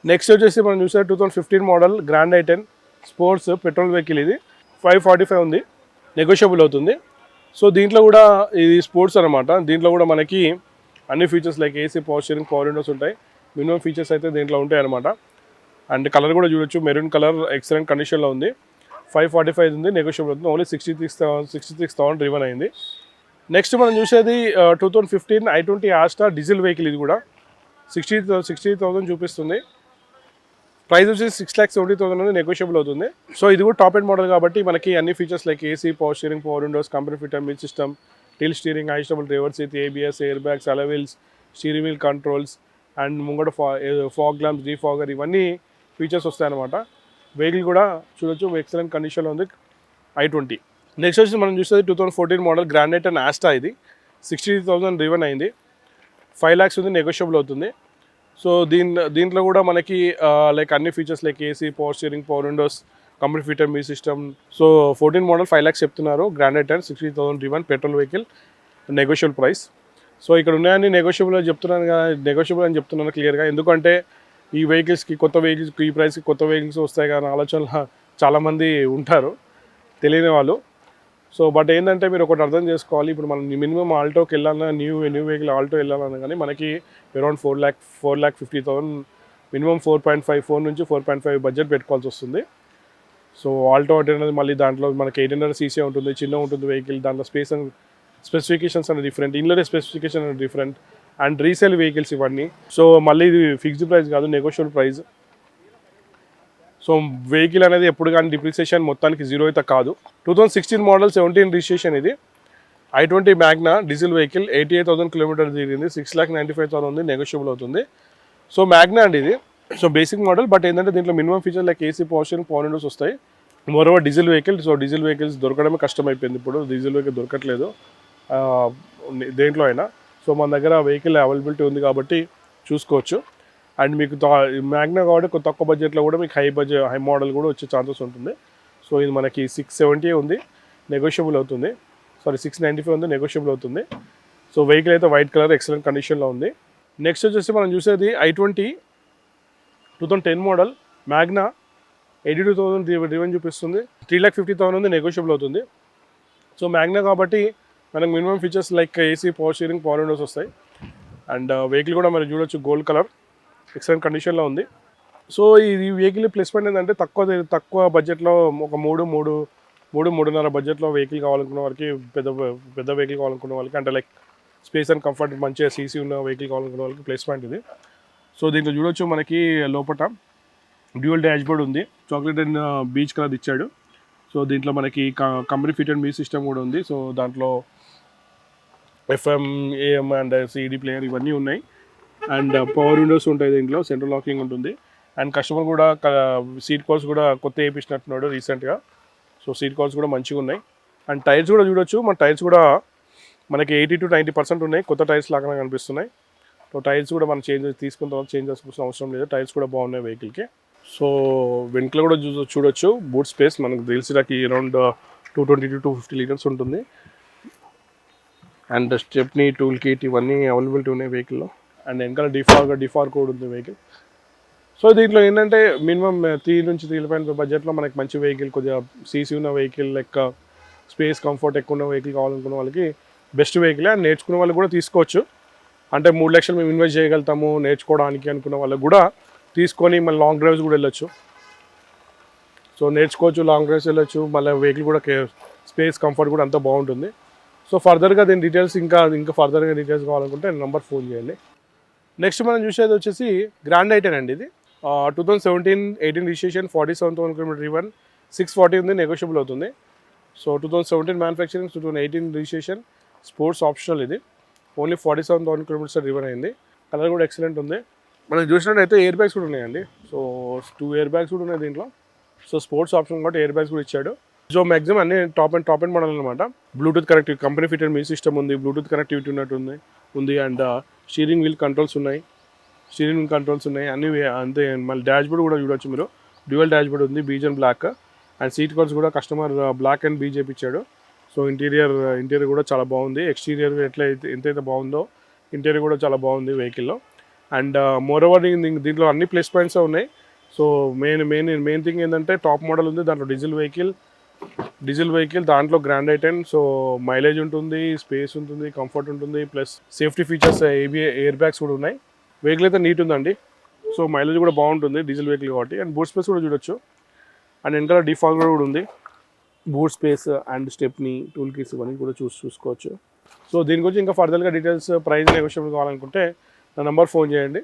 Next వచ్చేసి మనం చూసే 2015 model grand i ten sports petrol vehicle. ఇది 545 ఉంది, నెగోషియబుల్ అవుతుంది. సో దీంట్లో కూడా ఇది స్పోర్ట్స్ అనమాట. దీంట్లో కూడా మనకి అన్ని features like AC, power steering, power Windows ఉంటాయి. మినిమం ఫీచర్స్ అయితే దీంట్లో ఉంటాయి అనమాట. అండ్ కలర్ కూడా చూడొచ్చు, మెరూన్ కలర్ ఎక్సలెంట్ కండిషన్లో ఉంది. 545 ఉంది, నెగోషియబుల్ అవుతుంది. ఓన్లీ 66,000 డ్రివన్ అయింది. నెక్స్ట్ మనం చూసేది 2015 i20 ఆస్టా డీజిల్ వెహికల్. ఇది కూడా 60,000 చూపిస్తుంది. ప్రైస్ వచ్చి 6,70,000 ఉంది, నెగోషియబుల్ అవుతుంది. సో ఇది కూడా టాప్ ఎండ్ మోడల్ కాబట్టి మనకి అన్ని features like AC, power steering, power windows, company fitter music system, tilt steering, adjustable reverse seat, ABS, air bags, alloy wheels, steering wheel controls and ముంగట fog lamps, defogger, ఇవన్నీ features వస్తాయన్నమాట. Vehicle కూడా చూడొచ్చు, excellent కండిషన్లో ఉంది i20. Next వచ్చి మనం చూసేది 2014 మోడల్ గ్రాండ్ ఐటెన్ ఆస్టా. ఇది 60,000 డ్రివన్ అయింది, 5 lakhs ఉంది, నెగోషియబుల్ అవుతుంది. సో దీంట్లో కూడా మనకి లైక్ అన్ని features like AC, power steering, power windows, company fitted మీ సిస్టమ్. సో 14 మోడల్ 5 lakhs చెప్తున్నారు. Grand i ten 60,000 driven petrol vehicle, negotiable price. So ఇక్కడ ఉన్నాయని నెగోషియబుల్ అని చెప్తున్నాను క్లియర్గా. ఎందుకంటే ఈ వెహికల్స్కి, కొత్త వెహికల్స్కి, ఈ ప్రైస్కి కొత్త వెహికల్స్ వస్తాయి కానీ ఆలోచనలు చాలామంది ఉంటారు తెలియని వాళ్ళు. సో బట్ ఏంటంటే మీరు ఒకటి అర్థం చేసుకోవాలి, ఇప్పుడు మనం మినిమం ఆల్టోకి వెళ్ళాలన్నా, న్యూ వెహికల్ ఆల్టో వెళ్ళాలన్నా కానీ మనకి అరౌండ్ 4,50,000 మినిమం 4.5 నుంచి 4.5 బడ్జెట్ పెట్టుకోవాల్సి వస్తుంది. సో ఆల్టో అనేది మళ్ళీ దాంట్లో మనకి 800 cc ఉంటుంది, చిన్న ఉంటుంది వెహికల్. దాంట్లో స్పెసిఫికేషన్స్ అనేది డిఫరెంట్, ఇన్లర్ స్పెసిఫికేషన్ అనేది డిఫరెంట్, అండ్ రీసేల్ వెహికల్స్ ఇవన్నీ. సో మళ్ళీ ఇది ఫిక్స్డ్ ప్రైస్ కాదు, నెగోషియబుల్ ప్రైస్. సో వెహికల్ అనేది ఎప్పుడు కానీ డిప్రిసియేషన్ మొత్తానికి జీరో అయితే కాదు. 2016 మోడల్ 17 రిజిస్ట్రేషన్. ఇది i20 Magna diesel vehicle, 88,000 kilometre తిరిగింది, 6,95,000 ఉంది, నెగోషియబుల్ అవుతుంది. సో మ్యాగ్నా అండి ఇది. సో బేసిక్ మోడల్, బట్ ఏంటంటే దీంట్లో minimum feature like AC, power steering, power windows వస్తాయి. Moreover diesel vehicle. So diesel vehicles దొరకడమే కష్టమైపోయింది ఇప్పుడు, డీజిల్ వెహికల్ దొరకట్లేదు దేంట్లో అయినా. సో మన దగ్గర వెహికల్ అవైలబిలిటీ ఉంది కాబట్టి చూసుకోవచ్చు. అండ్ మీకు మ్యాగ్నా కాబట్టి తక్కువ బడ్జెట్లో కూడా మీకు హై మోడల్ కూడా వచ్చే ఛాన్సెస్ ఉంటుంది. సో ఇది మనకి 670 ఉంది, నెగోషియబుల్ అవుతుంది. 695 ఉంది, నెగోషియబుల్ అవుతుంది. సో వెహికల్ అయితే వైట్ కలర్ ఎక్సలెంట్ కండిషన్లో ఉంది. నెక్స్ట్ వచ్చేసి మనం చూసేది i20 2010 మోడల్ మ్యాగ్నా, 82,000 డ్రివెన్ చూపిస్తుంది, 3,50,000 ఉంది, నెగోషియబుల్ అవుతుంది. సో మ్యాగ్నా కాబట్టి మనకు minimum features like AC, power steering, power windows వస్తాయి. అండ్ వెహికల్ కూడా మనం చూడొచ్చు, గోల్డ్ కలర్ ఎక్సలెంట్ కండిషన్లో ఉంది. సో ఈ వెహికల్ ప్లస్ పాయింట్ ఏంటంటే తక్కువ బడ్జెట్లో ఒక 3.5 బడ్జెట్లో వెహికల్ కావాలనుకున్న వాళ్ళకి, పెద్ద వెహికల్ కావాలనుకున్న వాళ్ళకి, అంటే లైక్ స్పేస్ అండ్ కంఫర్ట్ మంచిగా సీసీ ఉన్న వెహికల్ కావాలనుకున్న వాళ్ళకి ప్లస్ పాయింట్ ఇది. సో దీంట్లో చూడొచ్చు మనకి లోపల డ్యూయల్ డాష్ బోర్డ్ ఉంది, చాక్లెట్ అండ్ బీచ్ కలర్ ఇచ్చాడు. సో దీంట్లో మనకి కంపెనీ ఫిటెడ్ మ్యూజిక్ సిస్టమ్ కూడా ఉంది. సో దాంట్లో FM, AM and CD player ఇవన్నీ ఉన్నాయి. అండ్ పవర్ విండోస్ ఉంటాయి, దీంట్లో సెంట్రల్ లాకింగ్ ఉంటుంది. అండ్ కస్టమర్ కూడా సీట్ కవర్స్ కూడా కొత్త వేయించినట్టున్నాడు రీసెంట్గా. సో సీట్ కవర్స్ కూడా మంచిగా ఉన్నాయి. అండ్ టైర్స్ కూడా చూడొచ్చు, మన టైర్స్ కూడా మనకి 80 to 90% ఉన్నాయి, కొత్త టైర్స్ లాగా కనిపిస్తున్నాయి. సో టైర్స్ కూడా మనం తీసుకున్న తర్వాత చేంజ్ చేసుకోవాల్సిన అవసరం లేదు, టైర్స్ కూడా బాగున్నాయి వెహికల్కి. సో వెనుకలో కూడా చూడొచ్చు బూట్ స్పేస్, మనకు తెలిసినకి అరౌండ్ 220 to 250 లీటర్స్ ఉంటుంది. అండ్ స్టెప్నీ, టూల్ కిట్ ఇవన్నీ అవైలబిలిటీ ఉన్నాయి వెహికల్లో. అండ్ వెనకాల డిఫార్ కూడా ఉంది వెహికల్. సో దీంట్లో ఏంటంటే మినిమం 3 నుంచి 3.5 బడ్జెట్లో మనకి మంచి వెహికల్, కొద్దిగా సీసీ ఉన్న వెహికల్, లెక్క స్పేస్ కంఫర్ట్ ఎక్కువ ఉన్న వెహికల్ కావాలనుకున్న వాళ్ళకి బెస్ట్ వెహికల్. అండ్ నేర్చుకునే వాళ్ళు కూడా తీసుకోవచ్చు. అంటే 3 లక్షలు మేము ఇన్వెస్ట్ చేయగలుగుతాము నేర్చుకోవడానికి అనుకున్న వాళ్ళకి కూడా తీసుకొని మళ్ళీ లాంగ్ డ్రైవ్స్ కూడా వెళ్ళొచ్చు. సో నేర్చుకోవచ్చు, లాంగ్ డ్రైవ్స్ వెళ్ళొచ్చు, మళ్ళీ వెహికల్ కూడా స్పేస్ కంఫర్ట్ కూడా అంతా బాగుంటుంది. సో ఫర్దర్గా దీని డీటెయిల్స్ ఇంకా ఫర్దర్గా డీటెయిల్స్ కావాలనుకుంటే నెంబర్ ఫోన్ చేయండి. నెక్స్ట్ మనం చూసేది వచ్చేసి గ్రాండ్ ఐటెన్ అండి. ఇది 2017-18 రిజిస్ట్రేషన్, 47,000 కిలోమీటర్ డ్రివన్, 640 ఉంది, నెగోషియబుల్ అవుతుంది. So 2017 manufacturing, 2018 registration, sports optional. ఇది ఓన్లీ 47,000 కిలోమీటర్స్ డ్రివన్ అయింది. కలర్ కూడా ఎక్సలెంట్ ఉంది. మనం చూసినట్టయితే ఎయిర్ బ్యాగ్స్ కూడా ఉన్నాయండి. సో 2 ఎయిర్ బ్యాగ్స్ కూడా ఉన్నాయి దీంట్లో. సో స్పోర్ట్స్ ఆప్షన్ కాబట్టి ఎయిర్ బ్యాగ్స్ కూడా ఇచ్చాడు. సో మ్యాక్సిమం అన్ని టాప్ అండ్ మోడల్ అనమాట. Bluetooth connective, company fitted music system ఉంది, బ్లూటూత్ కనెక్టివిటీ ఉంది. అండ్ స్టీరింగ్ వీల్ కంట్రోల్స్ ఉన్నాయి, అన్ని అంతే. మళ్ళీ డాష్ బోర్డ్ కూడా చూడొచ్చు మీరు, డ్యూయల్ డాష్ బోర్డ్ ఉంది, beige and black. And seat covers కూడా కస్టమర్ బ్లాక్ అండ్ బీజ్ చేయించాడు. సో ఇంటీరియర్ కూడా చాలా బాగుంది. ఎక్స్టీరియర్ ఎంతైతే బాగుందో ఇంటీరియర్ కూడా చాలా బాగుంది వెహికల్లో. అండ్ మోర్ ఓవర్ దీంట్లో అన్ని ప్లస్ పాయింట్స్ ఉన్నాయి. సో మెయిన్ థింగ్ ఏంటంటే టాప్ మోడల్ ఉంది, దాంట్లో డీజిల్ వెహికల్ దాంట్లో గ్రాండ్ ఐటెన్. సో మైలేజ్ ఉంటుంది, స్పేస్ ఉంటుంది, కంఫర్ట్ ఉంటుంది, plus safety features air bags కూడా ఉన్నాయి. వెహికల్ అయితే నీట్ ఉందండి. సో మైలేజ్ కూడా బాగుంటుంది డీజిల్ వెహికల్ కాబట్టి. అండ్ బూట్ స్పేస్ కూడా చూడొచ్చు. అండ్ వెనకాల డిఫాగర్ కూడా ఉంది. Boot space and stepney, tool kits ఇవన్నీ కూడా చూసుకోవచ్చు. సో దీని గురించి ఇంకా ఫర్దర్గా డీటెయిల్స్, ప్రైస్ నెగోషియబుల్ కావాలనుకుంటే నా నెంబర్ ఫోన్ చేయండి.